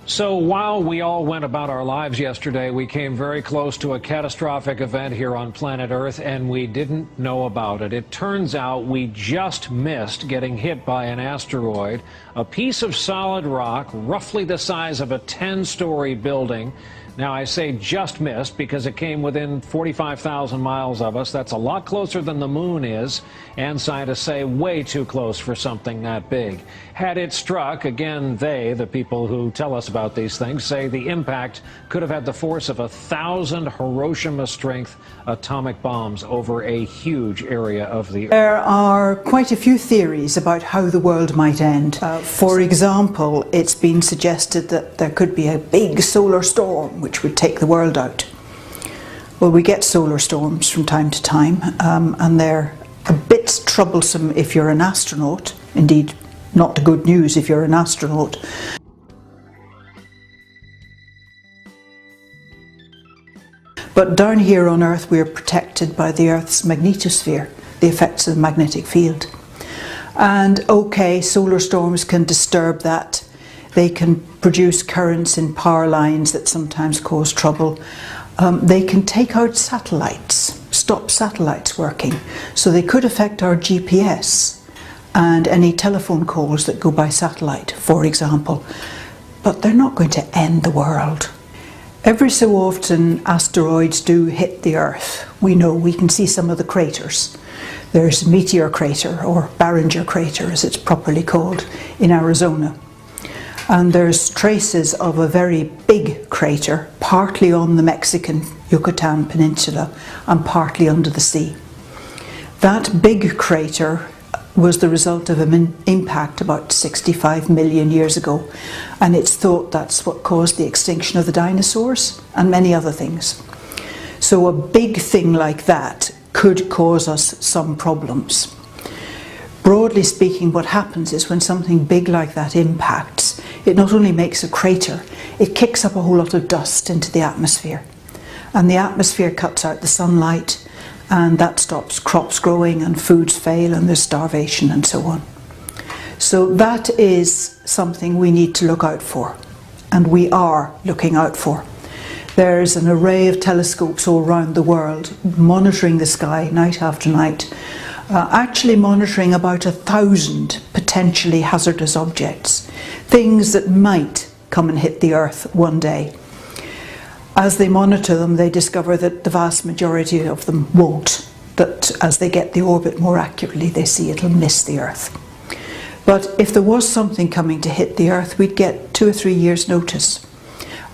So while we all went about our lives yesterday, we came very close to a catastrophic event here on planet Earth, and we didn't know about it. It turns out we just missed getting hit by an asteroid, a piece of solid rock, roughly the size of a 10-story building. Now, I say just missed because it came within 45,000 miles of us. That's a lot closer than the moon is, and scientists say way too close for something that big. Had it struck, again, the people who tell us about these things, say the impact could have had the force of 1,000 Hiroshima-strength atomic bombs over a huge area of the Earth. There are quite a few theories about how the world might end. For example, it's been suggested that there could be a big solar storm which would take the world out. Well, we get solar storms from time to time, and they're a bit troublesome if you're an astronaut. Indeed, not good news if you're an astronaut. But down here on Earth, we're protected by the Earth's magnetosphere, the effects of the magnetic field. And okay, solar storms can disturb that. They can produce currents in power lines that sometimes cause trouble. They can take out satellites, stop satellites working. So they could affect our GPS and any telephone calls that go by satellite, for example. But they're not going to end the world. Every so often asteroids do hit the Earth. We know, we can see some of the craters. There's Meteor Crater, or Barringer Crater as it's properly called, in Arizona. And there's traces of a very big crater, partly on the Mexican Yucatan Peninsula and partly under the sea. That big crater was the result of an impact about 65 million years ago, and it's thought that's what caused the extinction of the dinosaurs and many other things. So a big thing like that could cause us some problems. Broadly speaking, what happens is when something big like that impacts, it not only makes a crater, it kicks up a whole lot of dust into the atmosphere. And the atmosphere cuts out the sunlight, and that stops crops growing and foods fail and there's starvation and so on. So that is something we need to look out for, and we are looking out for. There's an array of telescopes all around the world monitoring the sky night after night, actually monitoring about 1,000 potentially hazardous objects, things that might come and hit the Earth one day. As they monitor them, they discover that the vast majority of them won't, that as they get the orbit more accurately, they see it'll miss the Earth. But if there was something coming to hit the Earth, we'd get 2 or 3 years' notice.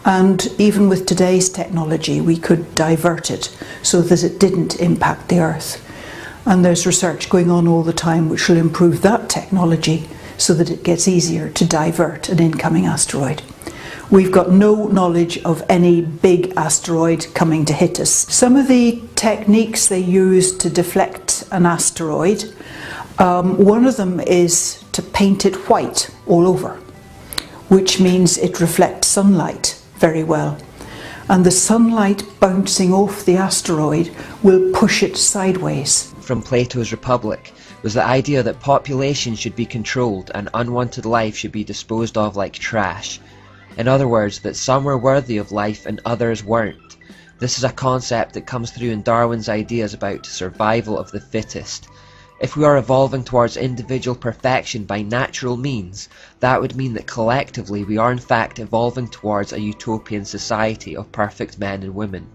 And even with today's technology, we could divert it so that it didn't impact the Earth. And there's research going on all the time which will improve that technology so that it gets easier to divert an incoming asteroid. We've got no knowledge of any big asteroid coming to hit us. Some of the techniques they use to deflect an asteroid, one of them is to paint it white all over, which means it reflects sunlight very well. And the sunlight bouncing off the asteroid will push it sideways. From Plato's Republic was the idea that population should be controlled and unwanted life should be disposed of like trash. In other words, that some were worthy of life and others weren't. This is a concept that comes through in Darwin's ideas about survival of the fittest. If we are evolving towards individual perfection by natural means, that would mean that collectively we are in fact evolving towards a utopian society of perfect men and women.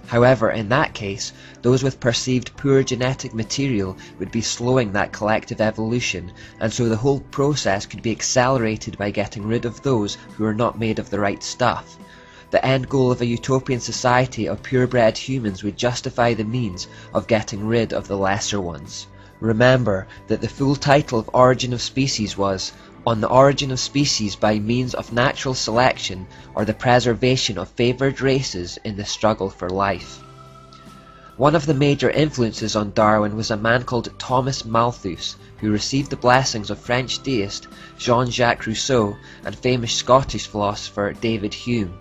However, in that case, those with perceived poor genetic material would be slowing that collective evolution, and so the whole process could be accelerated by getting rid of those who are not made of the right stuff. The end goal of a utopian society of purebred humans would justify the means of getting rid of the lesser ones. Remember that the full title of Origin of Species was On the Origin of Species by Means of Natural Selection or the Preservation of Favoured Races in the Struggle for Life. One of the major influences on Darwin was a man called Thomas Malthus, who received the blessings of French deist Jean-Jacques Rousseau and famous Scottish philosopher David Hume.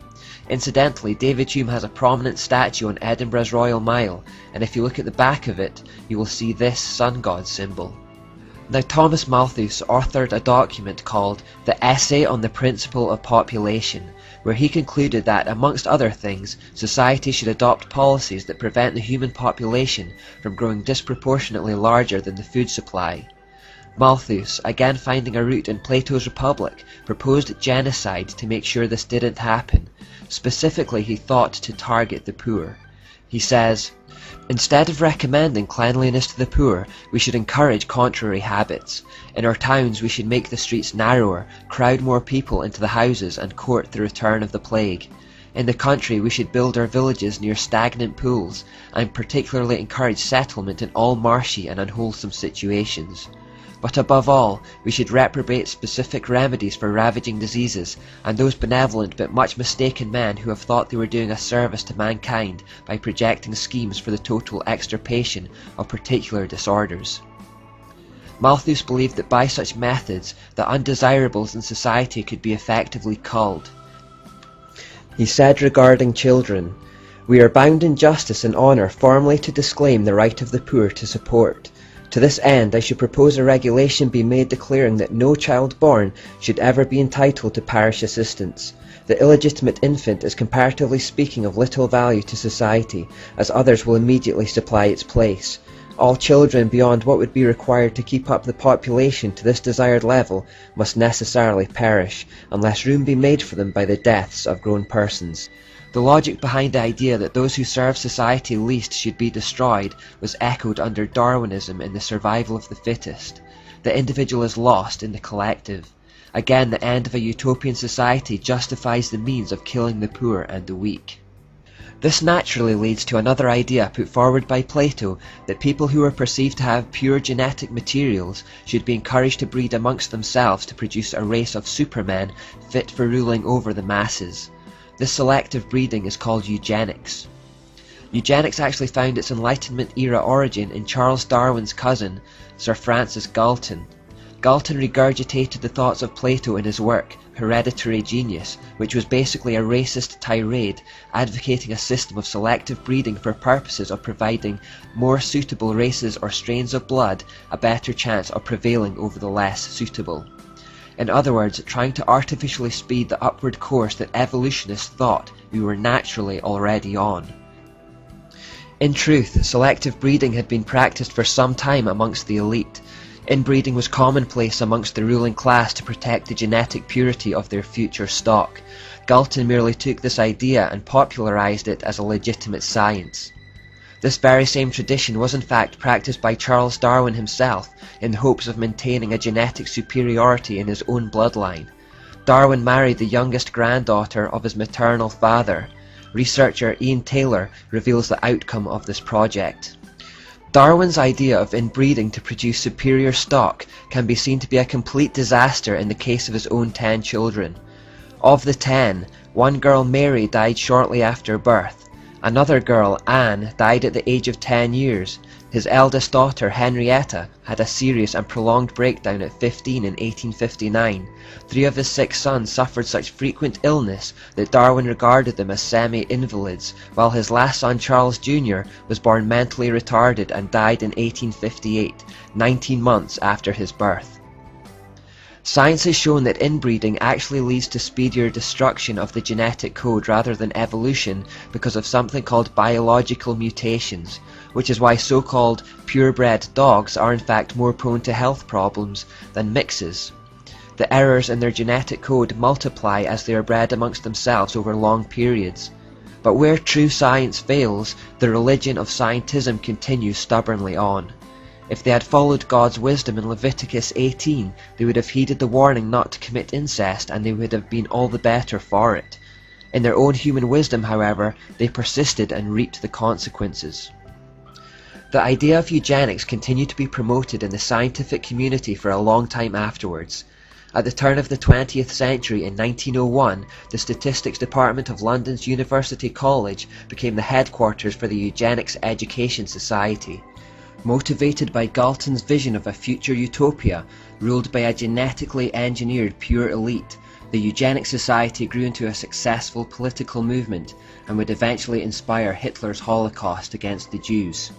Incidentally, David Hume has a prominent statue on Edinburgh's Royal Mile, and if you look at the back of it, you will see this sun god symbol. Now, Thomas Malthus authored a document called The Essay on the Principle of Population, where he concluded that, amongst other things, society should adopt policies that prevent the human population from growing disproportionately larger than the food supply. Malthus, again finding a root in Plato's Republic, proposed genocide to make sure this didn't happen. Specifically, he thought to target the poor. He says, "Instead of recommending cleanliness to the poor, we should encourage contrary habits. In our towns we should make the streets narrower, crowd more people into the houses and court the return of the plague. In the country we should build our villages near stagnant pools, and particularly encourage settlement in all marshy and unwholesome situations. But above all, we should reprobate specific remedies for ravaging diseases, and those benevolent but much mistaken men who have thought they were doing a service to mankind by projecting schemes for the total extirpation of particular disorders." Malthus believed that by such methods, the undesirables in society could be effectively culled. He said regarding children, "We are bound in justice and honour formally to disclaim the right of the poor to support. To this end, I should propose a regulation be made declaring that no child born should ever be entitled to parish assistance. The illegitimate infant is comparatively speaking of little value to society, as others will immediately supply its place. All children beyond what would be required to keep up the population to this desired level must necessarily perish, unless room be made for them by the deaths of grown persons." The logic behind the idea that those who serve society least should be destroyed was echoed under Darwinism in the survival of the fittest. The individual is lost in the collective. Again, the end of a utopian society justifies the means of killing the poor and the weak. This naturally leads to another idea put forward by Plato, that people who are perceived to have pure genetic materials should be encouraged to breed amongst themselves to produce a race of supermen fit for ruling over the masses. This selective breeding is called eugenics. Eugenics actually found its Enlightenment-era origin in Charles Darwin's cousin, Sir Francis Galton. Galton regurgitated the thoughts of Plato in his work, Hereditary Genius, which was basically a racist tirade advocating a system of selective breeding for purposes of providing more suitable races or strains of blood a better chance of prevailing over the less suitable. In other words, trying to artificially speed the upward course that evolutionists thought we were naturally already on. In truth, selective breeding had been practiced for some time amongst the elite. Inbreeding was commonplace amongst the ruling class to protect the genetic purity of their future stock. Galton merely took this idea and popularized it as a legitimate science. This very same tradition was in fact practiced by Charles Darwin himself in the hopes of maintaining a genetic superiority in his own bloodline. Darwin married the youngest granddaughter of his maternal father. Researcher Ian Taylor reveals the outcome of this project. Darwin's idea of inbreeding to produce superior stock can be seen to be a complete disaster in the case of his own 10 children. Of the 10, one girl, Mary, died shortly after birth. Another girl, Anne, died at the age of 10 years. His eldest daughter, Henrietta, had a serious and prolonged breakdown at 15 in 1859. 3 of his 6 sons suffered such frequent illness that Darwin regarded them as semi-invalids, while his last son, Charles Jr., was born mentally retarded and died in 1858, 19 months after his birth. Science has shown that inbreeding actually leads to speedier destruction of the genetic code rather than evolution because of something called biological mutations, which is why so-called purebred dogs are in fact more prone to health problems than mixes. The errors in their genetic code multiply as they are bred amongst themselves over long periods. But where true science fails, the religion of scientism continues stubbornly on. If they had followed God's wisdom in Leviticus 18, they would have heeded the warning not to commit incest, and they would have been all the better for it. In their own human wisdom, however, they persisted and reaped the consequences. The idea of eugenics continued to be promoted in the scientific community for a long time afterwards. At the turn of the 20th century in 1901, the Statistics Department of London's University College became the headquarters for the Eugenics Education Society. Motivated by Galton's vision of a future utopia ruled by a genetically engineered pure elite, the Eugenics Society grew into a successful political movement and would eventually inspire Hitler's Holocaust against the Jews.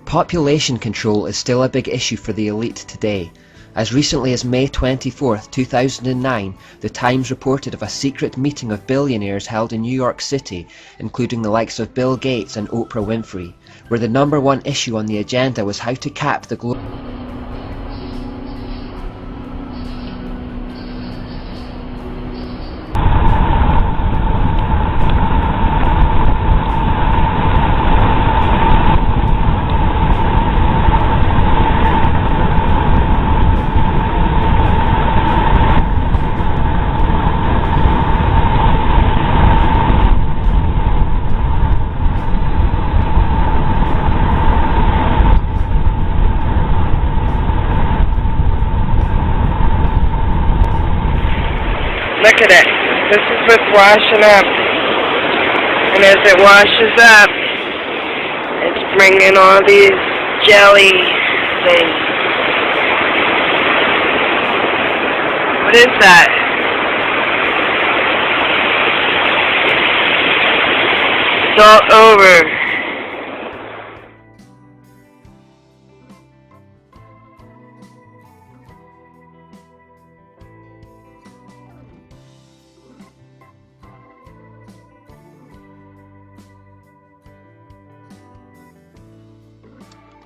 Population control is still a big issue for the elite today. As recently as May 24, 2009, the Times reported of a secret meeting of billionaires held in New York City, including the likes of Bill Gates and Oprah Winfrey, where the #1 issue on the agenda was how to cap the global Look at it. This is what's washing up. And as it washes up, it's bringing all these jelly things. What is that? It's all over.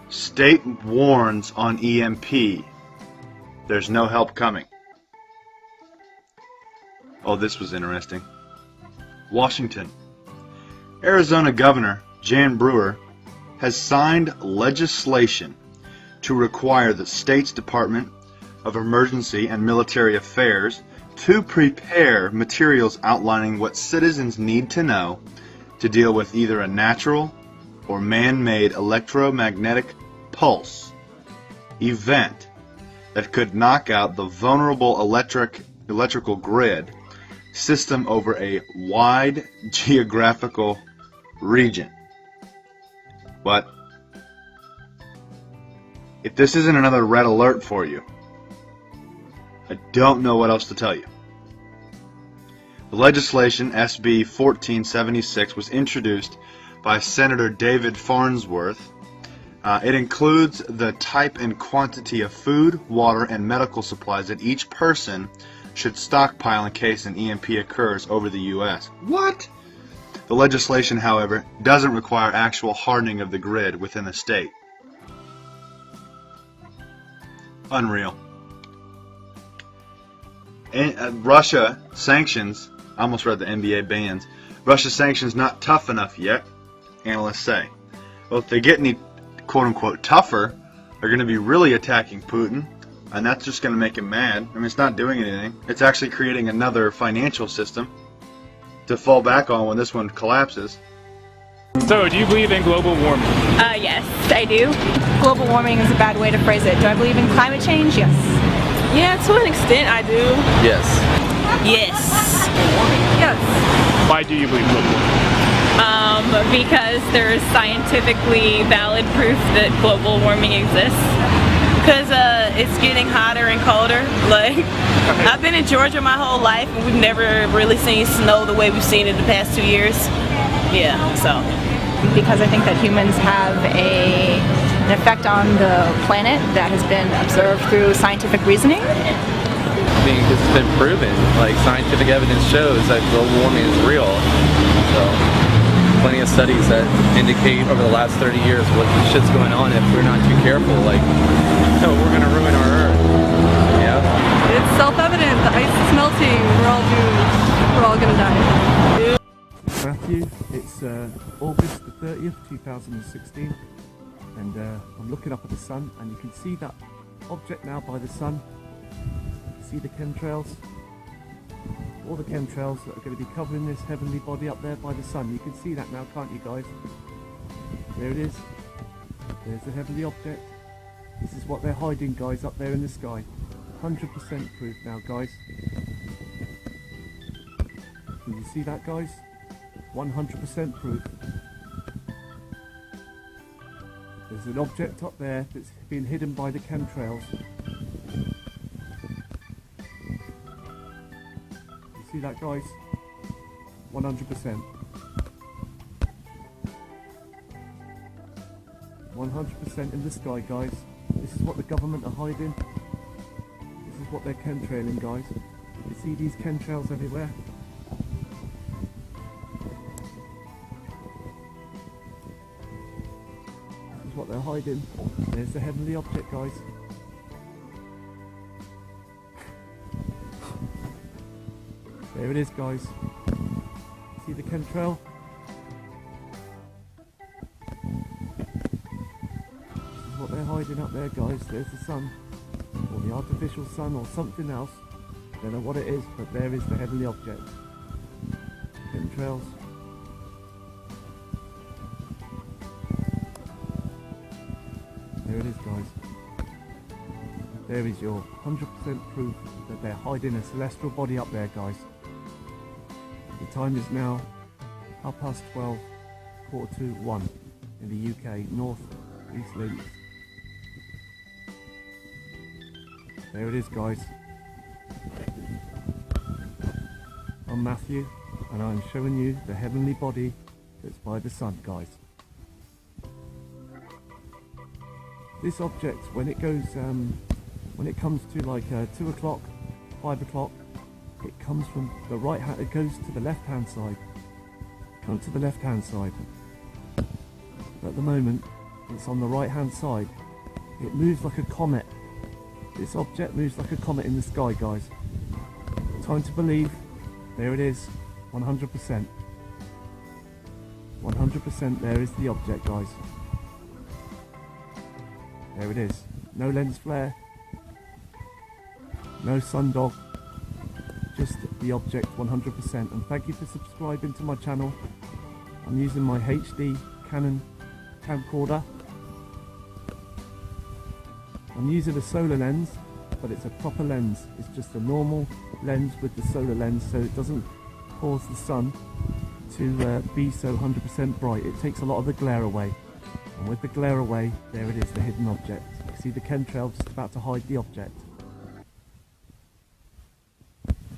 State warns on EMP. There's no help coming. Oh, this was interesting. Washington. Arizona Governor Jan Brewer has signed legislation to require the state's Department of Emergency and Military Affairs to prepare materials outlining what citizens need to know to deal with either a natural or man-made electromagnetic pulse event that could knock out the vulnerable electrical grid system over a wide geographical region. But if this isn't another red alert for you, I don't know what else to tell you. The legislation, SB 1476, was introduced by Senator David Farnsworth. It includes the type and quantity of food, water, and medical supplies that each person should stockpile in case an EMP occurs over the U.S. What? The legislation, however, doesn't require actual hardening of the grid within a state. Unreal. Russia sanctions, I almost read the NBA bans. Russia sanctions not tough enough yet, analysts say. Well, if they get any quote-unquote tougher, they're going to be really attacking Putin, and that's just going to make him mad. I mean, it's not doing anything. It's actually creating another financial system to fall back on when this one collapses. So, do you believe in global warming? Yes, I do. Global warming is a bad way to phrase it. Do I believe in climate change? Yes. Yeah, to an extent I do. Yes. Yes. Yes. Why do you believe global warming? Because there's scientifically valid proof that global warming exists. Because it's getting hotter and colder. Like, I've been in Georgia my whole life and we've never really seen snow the way we've seen it the past 2 years. Yeah, so. Because I think that humans have an effect on the planet that has been observed through scientific reasoning. I think this has been proven. Like, scientific evidence shows that global warming is real. So, plenty of studies that indicate over the last 30 years what the shit's going on if we're not too careful. Like, no, we're gonna ruin our Earth. Yeah. It's self-evident. The ice is melting. We're all doomed. We're all gonna die. Matthew, it's August the 30th, 2016, and I'm looking up at the sun, and you can see that object now by the sun. See the chemtrails? All the chemtrails that are going to be covering this heavenly body up there by the sun. You can see that now, can't you guys? There it is. There's the heavenly object. This is what they're hiding, guys, up there in the sky. 100% proof now, guys. Can you see that, guys? 100% proof. There's an object up there that's been hidden by the chemtrails. You see that, guys? 100%. 100% in the sky, guys. This is what the government are hiding. This is what they're chemtrailing, guys. You see these chemtrails everywhere? This is what they're hiding. There's the heavenly object, guys. There it is, guys. See the chemtrail? This is what they're hiding up there, guys. There's the sun, or the artificial sun, or something else. Don't know what it is, but there is the heavenly object. Chemtrails. There it is, guys. There is your 100% proof that they're hiding a celestial body up there, guys. The time is now 12:30, 1:45 in the UK, North East Links. There it is, guys. I'm Matthew, and I'm showing you the heavenly body that's by the sun, guys. This object, when it goes, when it comes to like 2 o'clock, 5 o'clock, it comes from the right hand, it goes to the left hand side. Come to the left hand side. At the moment, it's on the right hand side. It moves like a comet. This object moves like a comet in the sky, guys. Time to believe. There it is. 100%. 100% there is the object, guys. There it is. No lens flare. No sundog. Just the object 100%. And thank you for subscribing to my channel. I'm using my HD Canon camcorder. I'm using a solar lens, but it's a proper lens. It's just a normal lens with the solar lens, so it doesn't cause the sun to be so 100% bright. It takes a lot of the glare away. And with the glare away, there it is, the hidden object. You see the chemtrail just about to hide the object.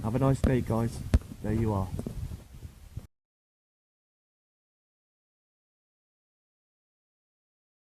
Have a nice day, guys. There you are.